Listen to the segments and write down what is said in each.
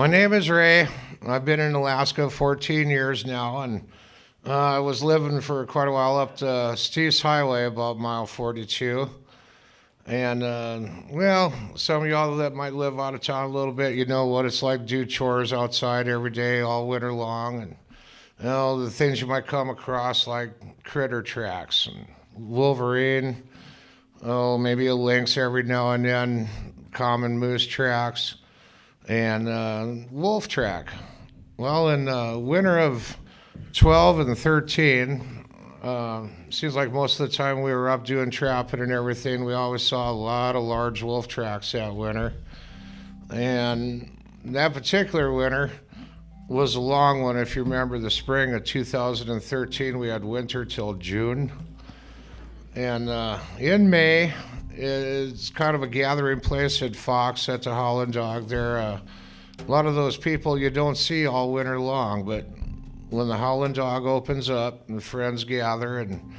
My name is Ray. I've been in Alaska 14 years now, and I was living for quite a while up the Steves Highway, about mile 42. And, well, some of y'all that might live out of town a little bit, you know what it's like to do chores outside every day, all winter long. And, the things you might come across like critter tracks and wolverine, maybe a lynx every now and then, common moose tracks, and wolf track. Well, in winter of 12 and 13, seems like most of the time we were up doing trapping and everything, we always saw a lot of large wolf tracks that winter. And that particular winter was a long one. If you remember the spring of 2013, we had winter till June. And in May, it's kind of a gathering place at Fox at the Holland Dog. There a lot of those people you don't see all winter long, but when the Holland Dog opens up and friends gather, and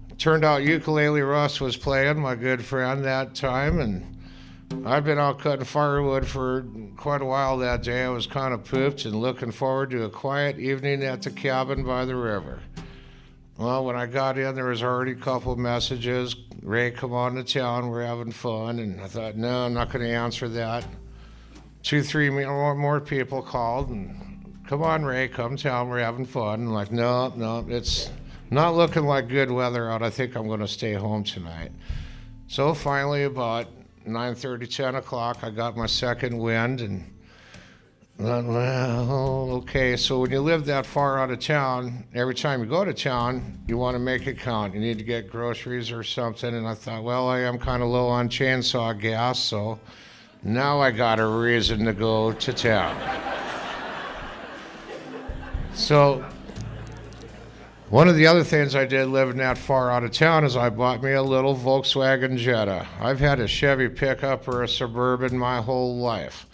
it turned out Ukulele Russ was playing, my good friend, that time, and I'd been out cutting firewood for quite a while that day. I was kind of pooped and looking forward to a quiet evening at the cabin by the river. Well, when I got in, there was already a couple of messages. Ray, come on to town, we're having fun. And I thought, no, I'm not going to answer that. 2, 3 more people called, and come on, Ray, come to town, we're having fun. I'm like, no, it's not looking like good weather out. I think I'm going to stay home tonight. So finally, about 9:30, 10 o'clock, I got my second wind, and thought, well, okay, so when you live that far out of town, every time you go to town, you want to make it count. You need to get groceries or something. And I thought, well, I am kind of low on chainsaw gas, so now I got a reason to go to town. So one of the other things I did living that far out of town is I bought me a little Volkswagen Jetta. I've had a Chevy pickup or a Suburban my whole life.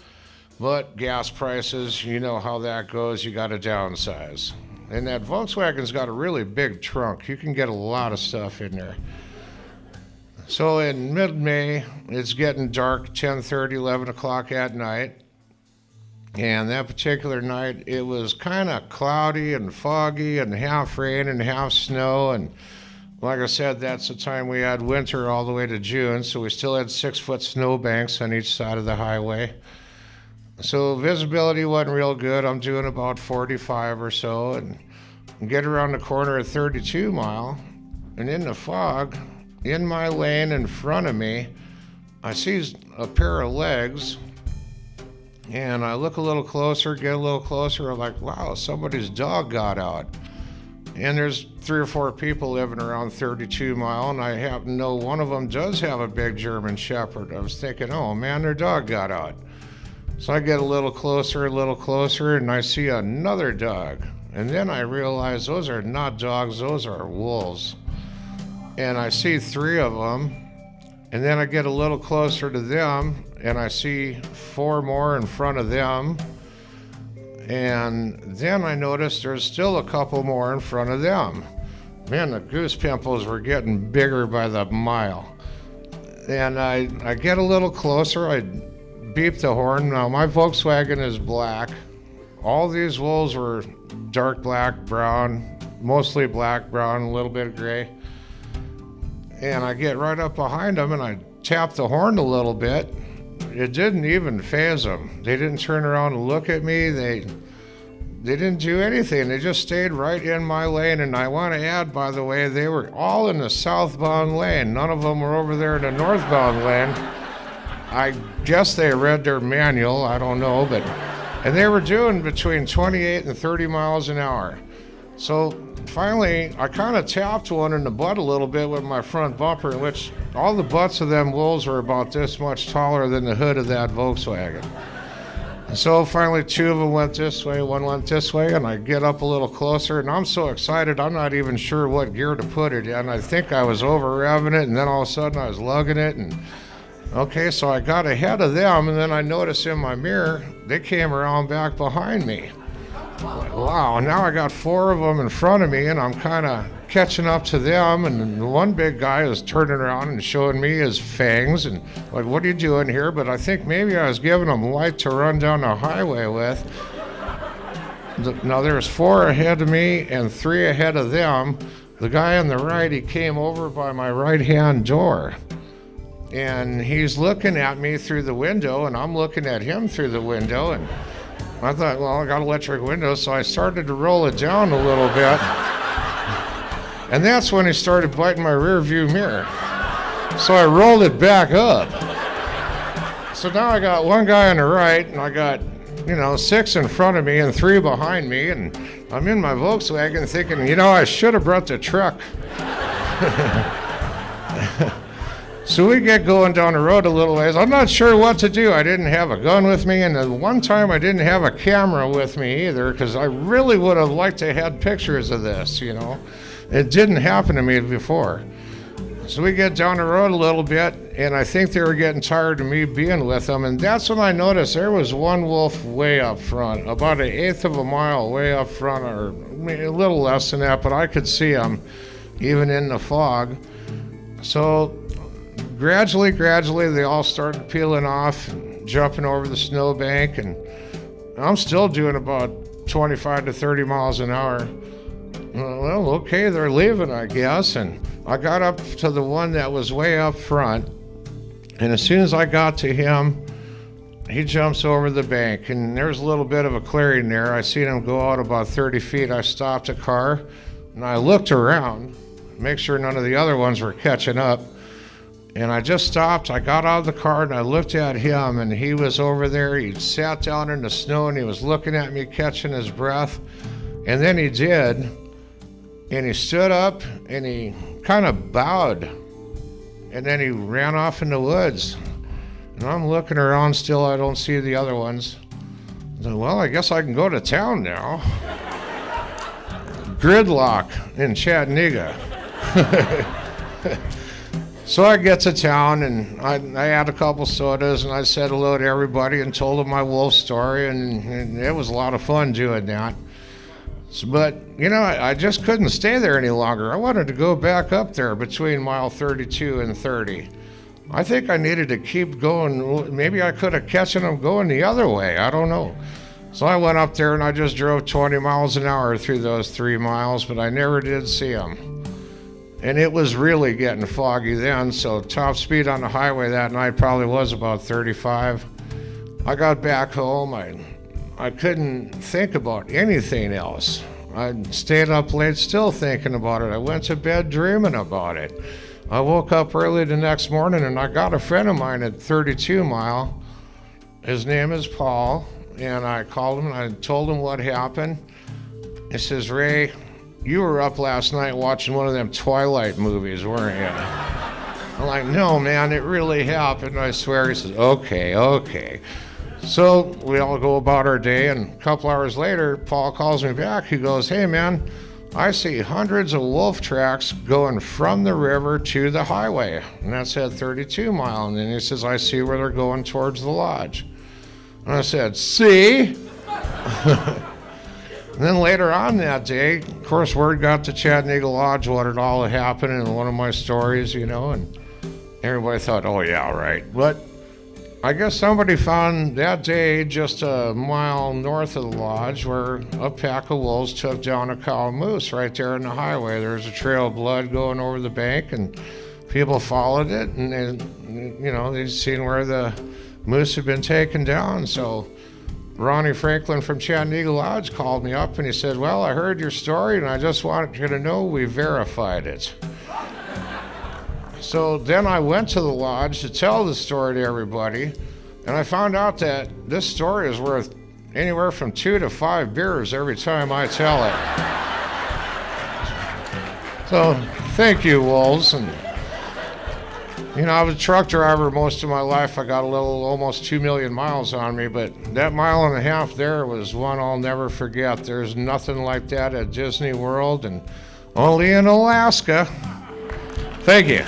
But gas prices, you know how that goes, you got to downsize. And that Volkswagen's got a really big trunk. You can get a lot of stuff in there. So in mid-May, it's getting dark, 10:30, 11 o'clock at night. And that particular night, it was kind of cloudy and foggy and half rain and half snow. And like I said, that's the time we had winter all the way to June, so we still had 6-foot snowbanks on each side of the highway. So visibility wasn't real good. I'm doing about 45 or so, and get around the corner at 32 mile, and in the fog, in my lane in front of me, I see a pair of legs, and I look a little closer, get a little closer. I'm like, wow, somebody's dog got out. And there's 3 or 4 people living around 32 mile, and I happen to know one of them does have a big German Shepherd. I was thinking, oh man, their dog got out. So I get a little closer, and I see another dog. And then I realize those are not dogs, those are wolves. And I see 3 of them, and then I get a little closer to them, and I see 4 more in front of them. And then I notice there's still a couple more in front of them. Man, the goose pimples were getting bigger by the mile. And I get a little closer, I beep the horn. Now, my Volkswagen is black. All these wolves were dark black, brown, mostly black, brown, a little bit of gray. And I get right up behind them and I tap the horn a little bit. It didn't even faze them. They didn't turn around and look at me. They didn't do anything. They just stayed right in my lane. And I want to add, by the way, they were all in the southbound lane. None of them were over there in the northbound lane. I guess they read their manual, I don't know, and they were doing between 28 and 30 miles an hour. So finally, I kind of tapped one in the butt a little bit with my front bumper, in which all the butts of them wolves were about this much taller than the hood of that Volkswagen. And so finally 2 of them went this way, 1 went this way, and I get up a little closer, and I'm so excited, I'm not even sure what gear to put it in. I think I was over revving it, and then all of a sudden I was lugging it, and okay, so I got ahead of them, and then I noticed in my mirror, they came around back behind me. Wow, now I got 4 of them in front of me, and I'm kind of catching up to them, and the one big guy was turning around and showing me his fangs and like, what are you doing here? But I think maybe I was giving him light to run down the highway with. Now there's 4 ahead of me and 3 ahead of them. The guy on the right, he came over by my right-hand door, and he's looking at me through the window, and I'm looking at him through the window, and I thought, well, I got electric windows, so I started to roll it down a little bit. And that's when he started biting my rear view mirror. So I rolled it back up. So now I got 1 guy on the right, and I got, 6 in front of me and 3 behind me, and I'm in my Volkswagen thinking, I should have brought the truck. So we get going down the road a little ways. I'm not sure what to do. I didn't have a gun with me, and the one time I didn't have a camera with me either, because I really would have liked to have had pictures of this, It didn't happen to me before. So we get down the road a little bit, and I think they were getting tired of me being with them, and that's when I noticed there was one wolf way up front, about 1/8 of a mile way up front, or a little less than that, but I could see him even in the fog. So gradually, they all started peeling off, and jumping over the snowbank, and I'm still doing about 25 to 30 miles an hour. Well, okay, they're leaving, I guess, and I got up to the one that was way up front, and as soon as I got to him, he jumps over the bank, and there's a little bit of a clearing there. I seen him go out about 30 feet. I stopped the car, and I looked around, make sure none of the other ones were catching up. And I just stopped, I got out of the car, and I looked at him, and he was over there. He sat down in the snow, and he was looking at me, catching his breath. And then he did, and he stood up, and he kind of bowed, and then he ran off in the woods. And I'm looking around still, I don't see the other ones. I said, well, I guess I can go to town now. Gridlock in Chattanooga. So I get to town, and I had a couple sodas, and I said hello to everybody and told them my wolf story, and it was a lot of fun doing that. So, but, I just couldn't stay there any longer. I wanted to go back up there between mile 32 and 30. I think I needed to keep going. Maybe I could have catching them going the other way. I don't know. So I went up there, and I just drove 20 miles an hour through those 3 miles, but I never did see them. And it was really getting foggy then, so top speed on the highway that night probably was about 35. I got back home. I couldn't think about anything else. I stayed up late still thinking about it. I went to bed dreaming about it. I woke up early the next morning, and I got a friend of mine at 32 Mile. His name is Paul, and I called him, and I told him what happened. He says, Ray, you were up last night watching one of them Twilight movies, weren't you? I'm like, no, man, it really happened, I swear. He says, okay. So we all go about our day, and a couple hours later, Paul calls me back. He goes, hey, man, I see hundreds of wolf tracks going from the river to the highway, and that's at 32 Mile. And then he says, I see where they're going towards the lodge. And I said, see? And then later on that day, of course, word got to Chattanooga Lodge what had all happened in one of my stories, and everybody thought, oh, yeah, right. But I guess somebody found that day just a mile north of the lodge where a pack of wolves took down a cow moose right there on the highway. There was a trail of blood going over the bank, and people followed it, and they'd seen where the moose had been taken down. So Ronnie Franklin from Chattanooga Lodge called me up, and he said, well, I heard your story, and I just wanted you to know we verified it. So then I went to the lodge to tell the story to everybody, and I found out that this story is worth anywhere from 2 to 5 beers every time I tell it. So thank you, wolves. And I was a truck driver most of my life. I got almost 2 million miles on me, but that 1.5 miles there was one I'll never forget. There's nothing like that at Disney World, and only in Alaska. Thank you.